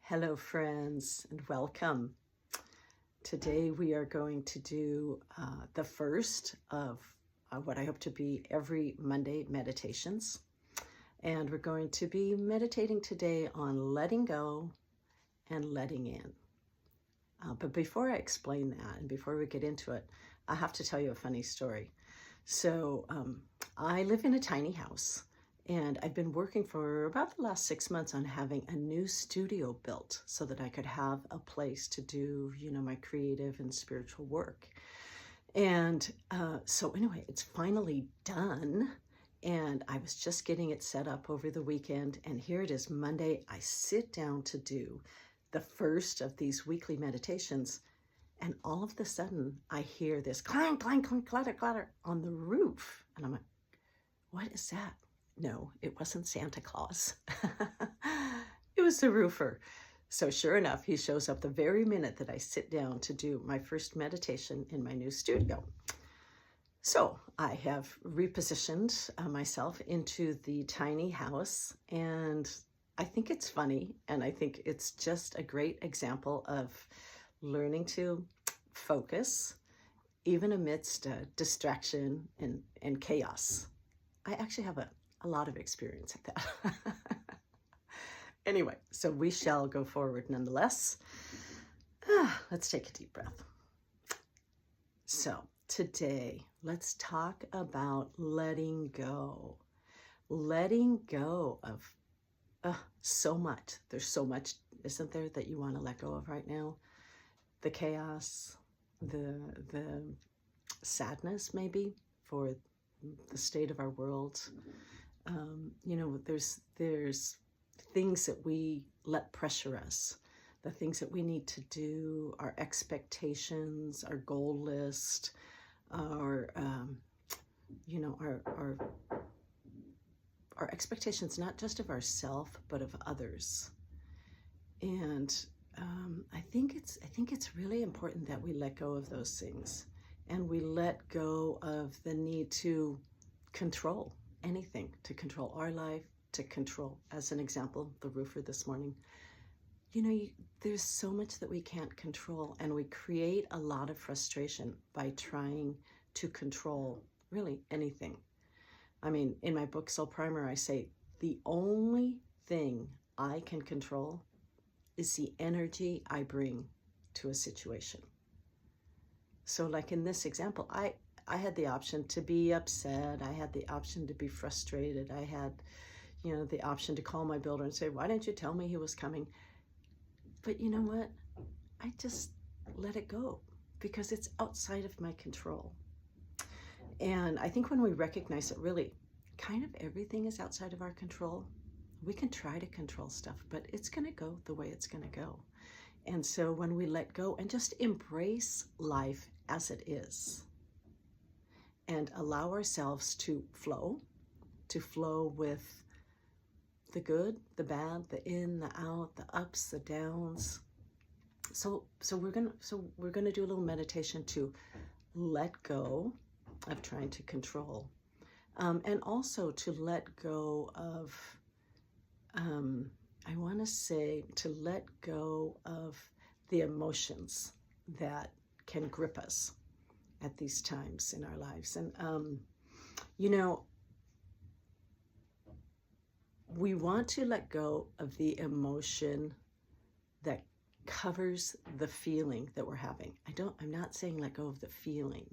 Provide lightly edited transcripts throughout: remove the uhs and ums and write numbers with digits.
Hello, friends, and welcome. Today we are going to do the first of what I hope to be every Monday meditations. And we're going to be meditating today on letting go and letting in. But before I explain that and before we get into it, I have to tell you a funny story. So I live in a tiny house. And I've been working for about the last 6 months on having a new studio built so that I could have a place to do, my creative and spiritual work. And so anyway, it's finally done. And I was just getting it set up over the weekend. And here it is, Monday. I sit down to do the first of these weekly meditations. And all of a sudden, I hear this clang, clang, clang, clatter, clatter on the roof. And I'm like, what is that? No, it wasn't Santa Claus. It was the roofer. So sure enough, he shows up the very minute that I sit down to do my first meditation in my new studio. So I have repositioned myself into the tiny house, and I think it's funny, and I think it's just a great example of learning to focus, even amidst distraction and chaos. I actually have a lot of experience at that. Anyway, so we shall go forward nonetheless. Let's take a deep breath. So today, let's talk about letting go. Letting go of so much. There's so much, isn't there, that you want to let go of right now? The chaos, the sadness maybe for the state of our world. There's things that we let pressure us, the things that we need to do, our expectations, our goal list, our expectations, not just of ourselves, but of others. And I think it's really important that we let go of those things, and we let go of the need to control anything, to control our life, to control, as an example, the roofer this morning. There's so much that we can't control, and we create a lot of frustration by trying to control really anything. I mean, in my book, Soul Primer, I say the only thing I can control is the energy I bring to a situation. So like in this example, I had the option to be upset. I had the option to be frustrated. I had, the option to call my builder and say, why didn't you tell me he was coming? But you know what? I just let it go because it's outside of my control. And I think when we recognize that really kind of everything is outside of our control, we can try to control stuff, but it's going to go the way it's going to go. And so when we let go and just embrace life as it is, and allow ourselves to flow with the good, the bad, the in, the out, the ups, the downs. So we're gonna do a little meditation to let go of trying to control, and also to let go of, I want to say, to let go of the emotions that can grip us at these times in our lives. And, we want to let go of the emotion that covers the feeling that we're having. I'm not saying let go of the feeling.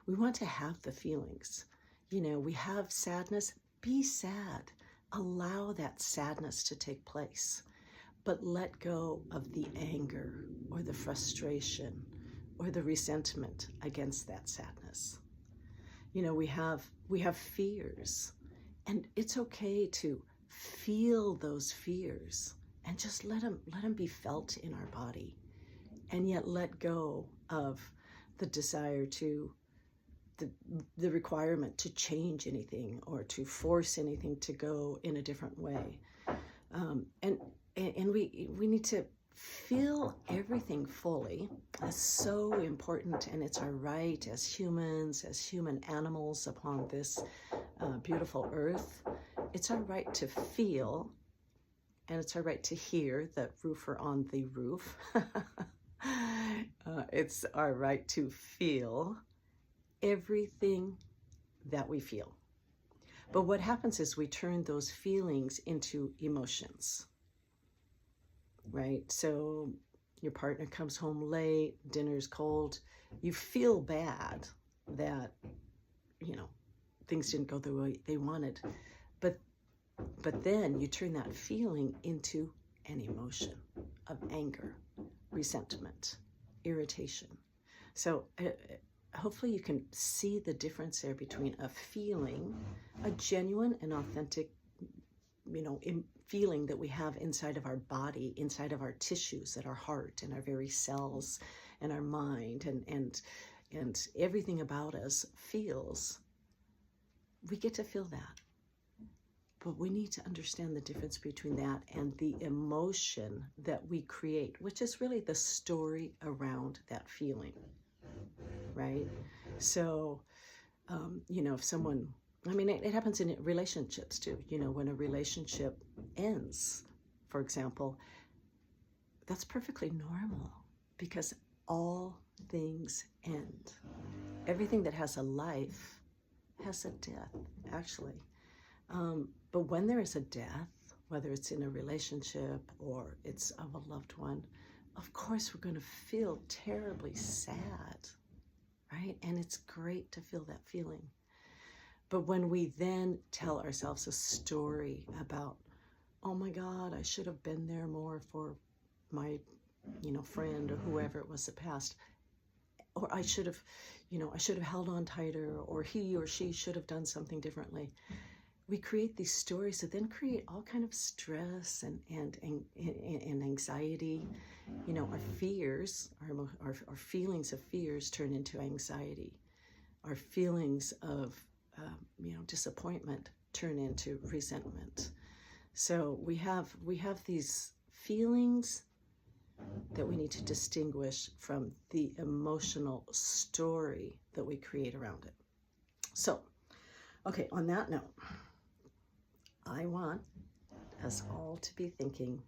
We want to have the feelings. We have sadness, be sad. Allow that sadness to take place, but let go of the anger or the frustration or the resentment against that sadness. We have fears, and it's okay to feel those fears and just let them be felt in our body, and yet let go of the desire to, the requirement to change anything or to force anything to go in a different way. And we need to feel everything fully. That's so important, and it's our right as humans, as human animals upon this beautiful earth. It's our right to feel and it's our right to hear the roofer on the roof. It's our right to feel everything that we feel. But what happens is we turn those feelings into emotions, right? So your partner comes home late, dinner's cold, you feel bad that, things didn't go the way they wanted. But then you turn that feeling into an emotion of anger, resentment, irritation. So hopefully you can see the difference there between a feeling, a genuine and authentic, feeling that we have inside of our body, inside of our tissues, at our heart and our very cells and our mind and everything about us feels. We get to feel that. But we need to understand the difference between that and the emotion that we create, which is really the story around that feeling, right? So, if someone, it happens in relationships too. When a relationship ends, for example, that's perfectly normal because all things end. Everything that has a life has a death, actually. But when there is a death, whether it's in a relationship or it's of a loved one, of course we're going to feel terribly sad, right? And it's great to feel that feeling. But when we then tell ourselves a story about, oh my God, I should have been there more for my, friend or whoever it was that passed, or I should have held on tighter, or he or she should have done something differently. We create these stories that then create all kind of stress and anxiety. Our fears, our feelings of fears turn into anxiety. Our feelings of disappointment turn into resentment. So we have these feelings that we need to distinguish from the emotional story that we create around it. So, okay, on that note, I want us all to be thinking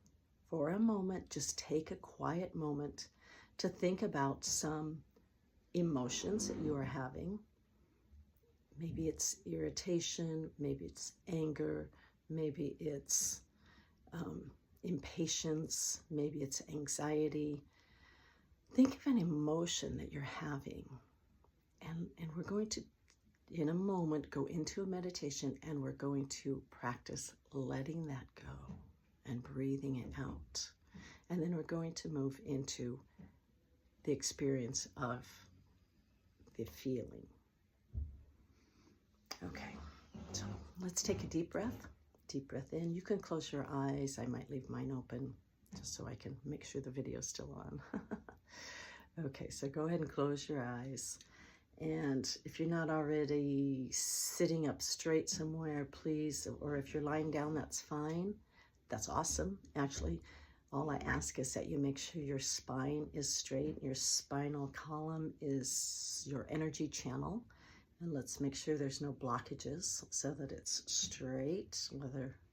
for a moment, just take a quiet moment to think about some emotions that you are having. Maybe it's irritation, maybe it's anger, maybe it's impatience, maybe it's anxiety. Think of an emotion that you're having, and we're going to, in a moment, go into a meditation, and we're going to practice letting that go and breathing it out. And then we're going to move into the experience of the feeling. Okay, so let's take a deep breath. Deep breath in. You can close your eyes. I might leave mine open just so I can make sure the video's still on. Okay, so go ahead and close your eyes. And if you're not already sitting up straight somewhere, please, or if you're lying down, that's fine. That's awesome. Actually, all I ask is that you make sure your spine is straight. Your spinal column is your energy channel. And let's make sure there's no blockages so that it's straight,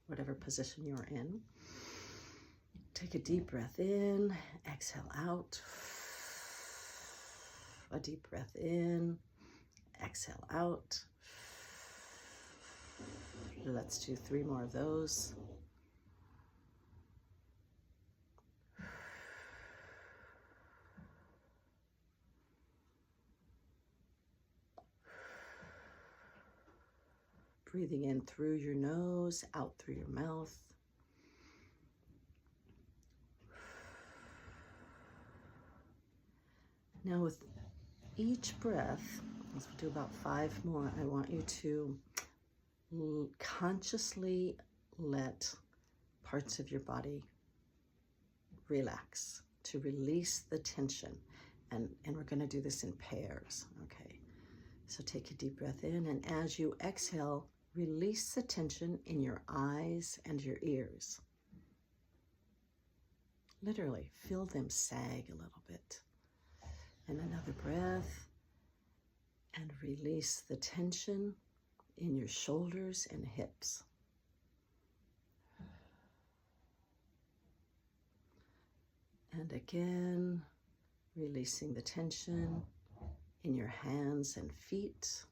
whatever position you're in. Take a deep breath in, exhale out. A deep breath in, exhale out. Let's do 3 more of those. Breathing in through your nose, out through your mouth. Now with each breath, as we do about 5 more, I want you to consciously let parts of your body relax, to release the tension. And we're going to do this in pairs, okay? So take a deep breath in, and as you exhale, release the tension in your eyes and your ears. Literally, feel them sag a little bit. And another breath, and release the tension in your shoulders and hips. And again, releasing the tension in your hands and feet.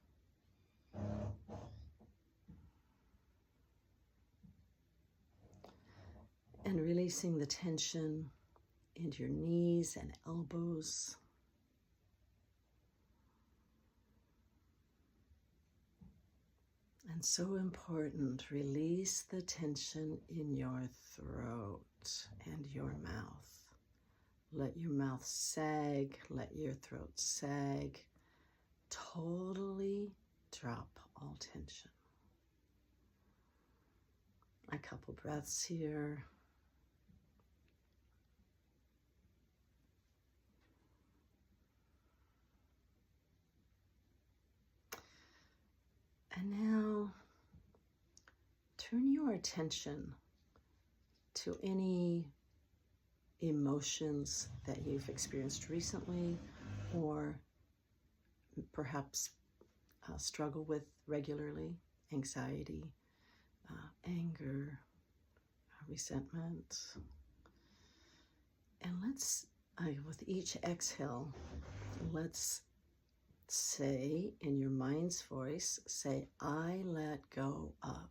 And releasing the tension into your knees and elbows. And so important, release the tension in your throat and your mouth. Let your mouth sag, let your throat sag. Totally drop all tension. A couple breaths here. And now turn your attention to any emotions that you've experienced recently or perhaps struggle with regularly. Anxiety, anger, resentment. And let's, with each exhale, let's say in your mind's voice, say, I let go of.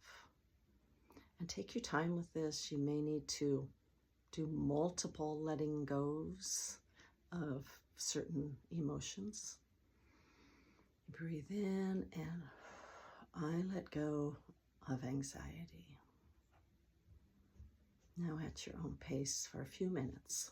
And take your time with this. You may need to do multiple letting goes of certain emotions. Breathe in and I let go of anxiety. Now at your own pace for a few minutes.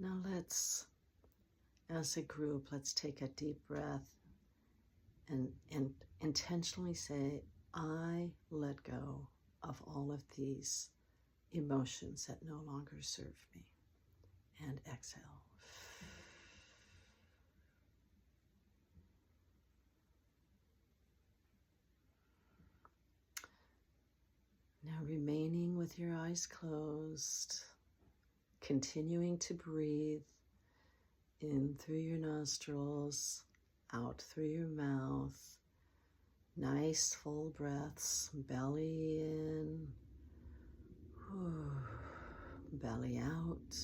Now let's, as a group, let's take a deep breath and intentionally say, I let go of all of these emotions that no longer serve me. And exhale. Now remaining with your eyes closed, continuing to breathe in through your nostrils, out through your mouth. Nice full breaths, belly in, belly out.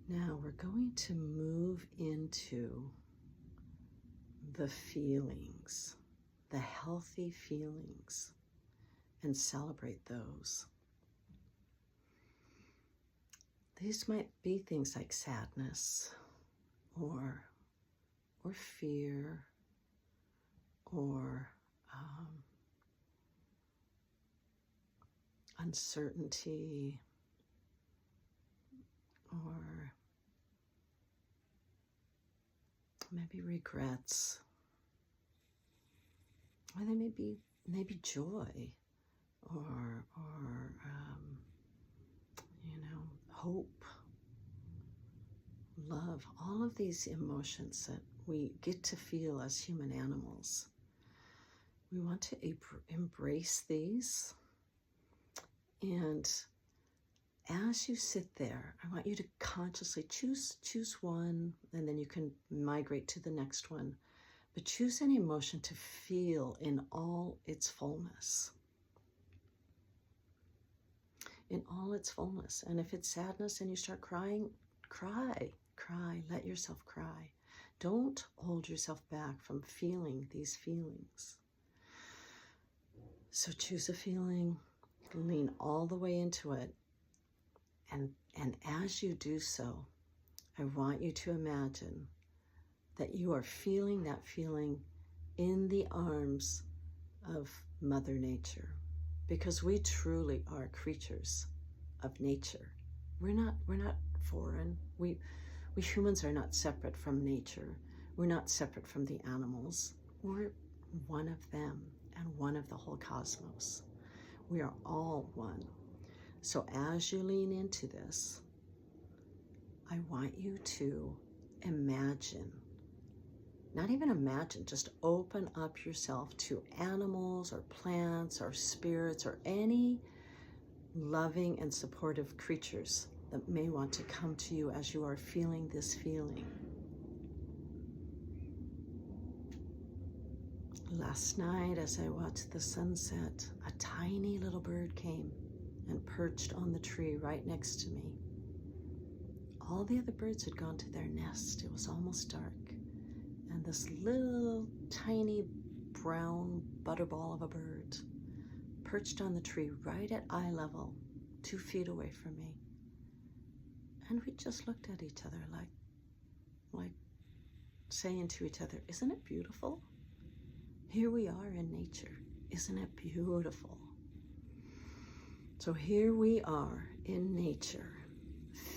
Now we're going to move into the feelings, the healthy feelings, and celebrate those. These might be things like sadness or fear or uncertainty or maybe regrets, or they may be maybe joy or hope, love, all of these emotions that we get to feel as human animals. We want to embrace these, and as you sit there, I want you to consciously choose one, and then you can migrate to the next one. But choose an emotion to feel in all its fullness. In all its fullness. And if it's sadness and you start crying, cry, let yourself cry. Don't hold yourself back from feeling these feelings. So choose a feeling, lean all the way into it, And as you do so, I want you to imagine that you are feeling that feeling in the arms of Mother Nature, because we truly are creatures of nature. We're not foreign. We humans are not separate from nature. We're not separate from the animals. We're one of them and one of the whole cosmos. We are all one. So as you lean into this, I want you to imagine, not even imagine, just open up yourself to animals or plants or spirits or any loving and supportive creatures that may want to come to you as you are feeling this feeling. Last night, as I watched the sunset, a tiny little bird came and perched on the tree right next to me. All the other birds had gone to their nest. It was almost dark. And this little tiny brown butterball of a bird perched on the tree right at eye level, 2 feet away from me. And we just looked at each other like saying to each other, isn't it beautiful? Here we are in nature. Isn't it beautiful? So here we are in nature,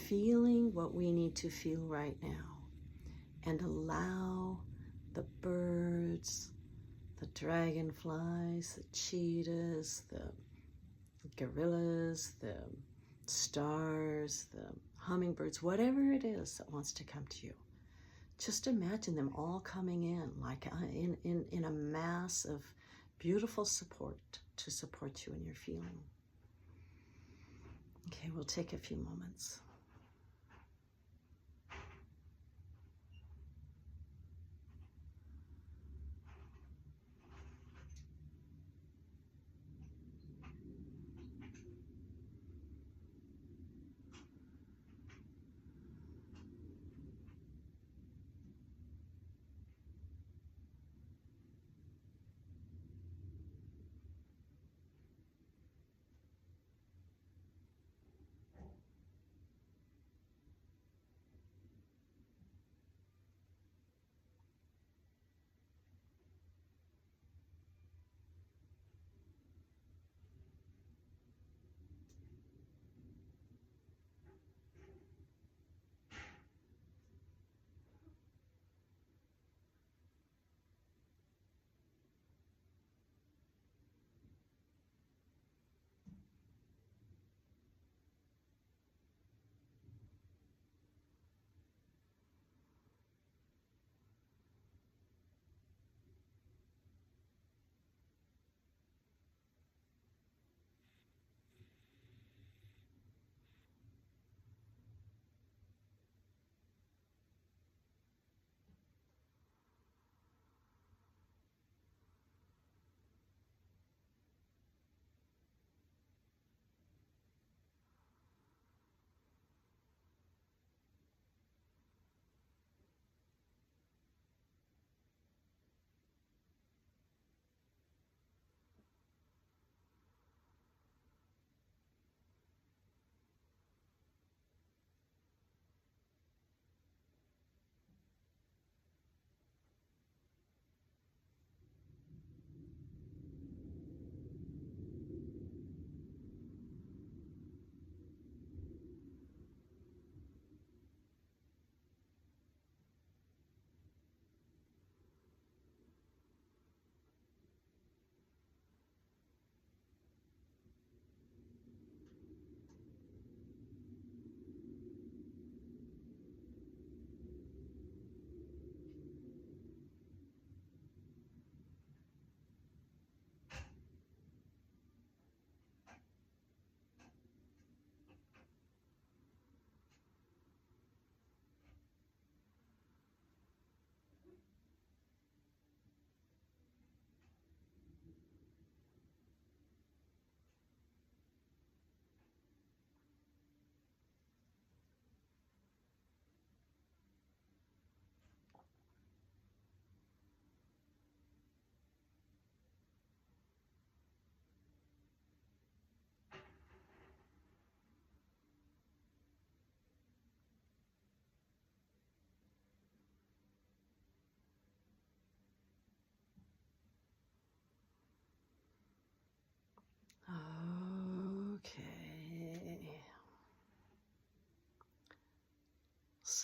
feeling what we need to feel right now, and allow the birds, the dragonflies, the cheetahs, the gorillas, the stars, the hummingbirds, whatever it is that wants to come to you. Just imagine them all coming in like in a mass of beautiful support to support you in your feeling. Okay, we'll take a few moments.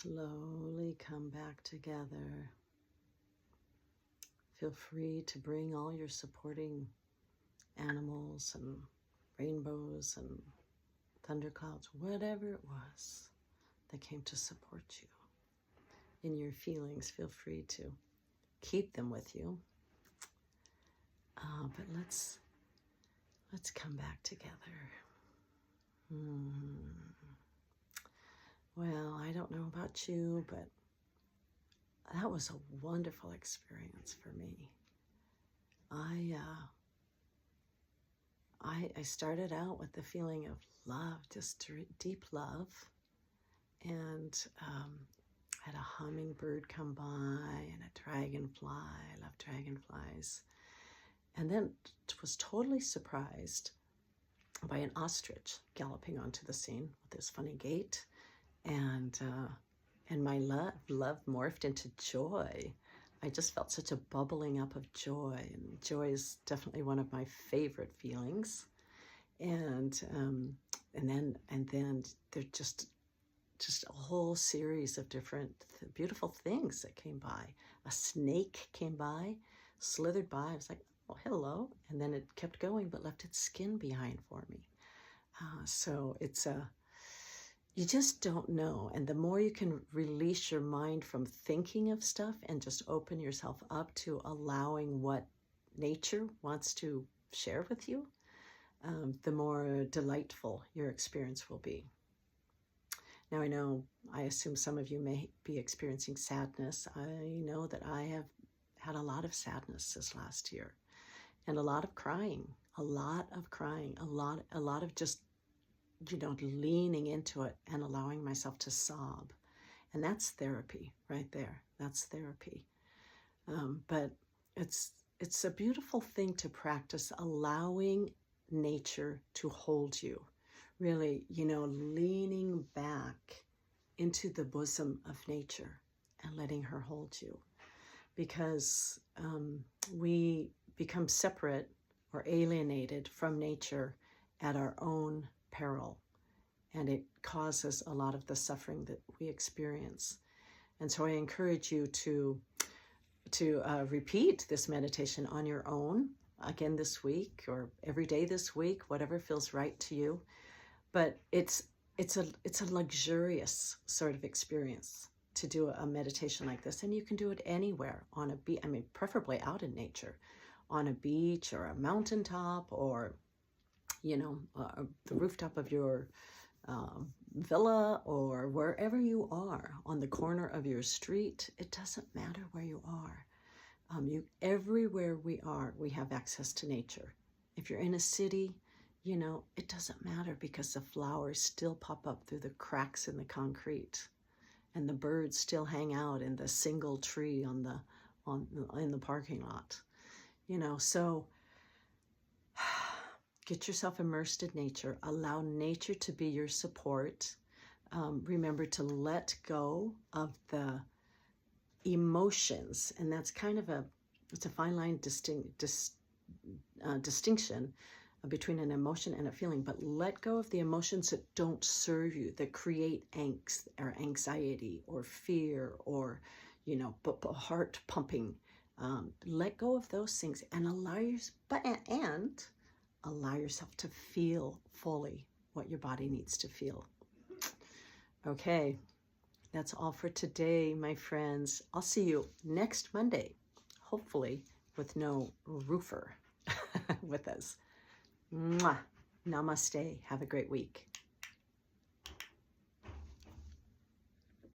slowly come back together. Feel free to bring all your supporting animals and rainbows and thunderclouds, whatever it was that came to support you in your feelings. Feel free to keep them with you. But let's come back together. Well, I don't know about you, but that was a wonderful experience for me. I started out with the feeling of love, just deep love, and had a hummingbird come by and a dragonfly. I love dragonflies. And then was totally surprised by an ostrich galloping onto the scene with his funny gait, and my love morphed into joy. I just felt such a bubbling up of joy, and joy is definitely one of my favorite feelings. And then there's just a whole series of different beautiful things that came by. A snake came by, slithered by. I was like, oh, hello. And then it kept going, but left its skin behind for me. So it's you just don't know. And the more you can release your mind from thinking of stuff and just open yourself up to allowing what nature wants to share with you, the more delightful your experience will be. Now, I assume some of you may be experiencing sadness. I know that I have had a lot of sadness this last year, and a lot of crying, a lot of just, leaning into it and allowing myself to sob. And that's therapy right there. That's therapy. But it's a beautiful thing to practice, allowing nature to hold you. Really, leaning back into the bosom of nature and letting her hold you. Because we become separate or alienated from nature at our own peril, and it causes a lot of the suffering that we experience. And so I encourage you to repeat this meditation on your own, again this week or every day this week, whatever feels right to you. But it's a luxurious sort of experience to do a meditation like this, and you can do it anywhere on a beach. Preferably out in nature, on a beach or a mountaintop, or the rooftop of your villa, or wherever you are, on the corner of your street. It doesn't matter where you are. Everywhere we are, we have access to nature. If you're in a city, it doesn't matter, because the flowers still pop up through the cracks in the concrete, and the birds still hang out in the single tree in the parking lot. So get yourself immersed in nature. Allow nature to be your support. Remember to let go of the emotions, and that's kind of it's a fine line distinction between an emotion and a feeling. But let go of the emotions that don't serve you, that create angst or anxiety or fear or heart pumping. Let go of those things and allow yourself to feel fully what your body needs to feel. Okay, that's all for today, my friends. I'll see you next Monday, hopefully with no roofer with us. Mwah. Namaste. Have a great week.